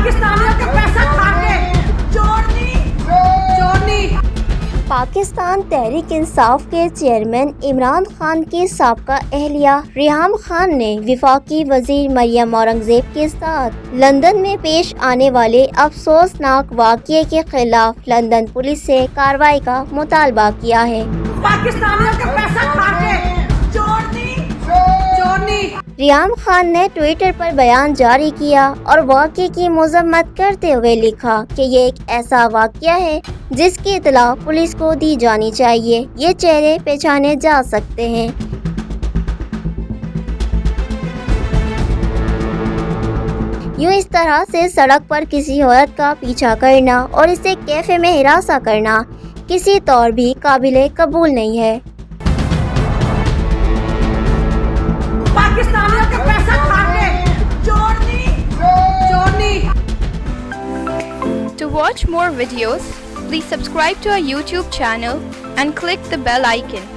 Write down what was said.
پاکستانیوں کا پیسہ کھا کے چورنی پاکستان تحریک انصاف کے چیئرمین عمران خان کی سابقہ اہلیہ ریحام خان نے وفاقی وزیر مریم اورنگزیب کے ساتھ لندن میں پیش آنے والے افسوسناک واقعے کے خلاف لندن پولیس سے کارروائی کا مطالبہ کیا ہے۔ پاکستانیوں کا پیسہ کھا کے چورنی ریحام خان نے ٹویٹر پر بیان جاری کیا اور واقعے کی مذمت کرتے ہوئے لکھا کہ یہ ایک ایسا واقعہ ہے جس کی اطلاع پولیس کو دی جانی چاہیے۔ یہ چہرے پہچانے جا سکتے ہیں۔ یوں اس طرح سے سڑک پر کسی عورت کا پیچھا کرنا اور اسے کیفے میں ہراساں کرنا کسی طور بھی قابل قبول نہیں ہے۔ پاکستانیوں کا پیسہ کھا کے چورنی To watch more videos, please subscribe to our YouTube channel and click the bell icon.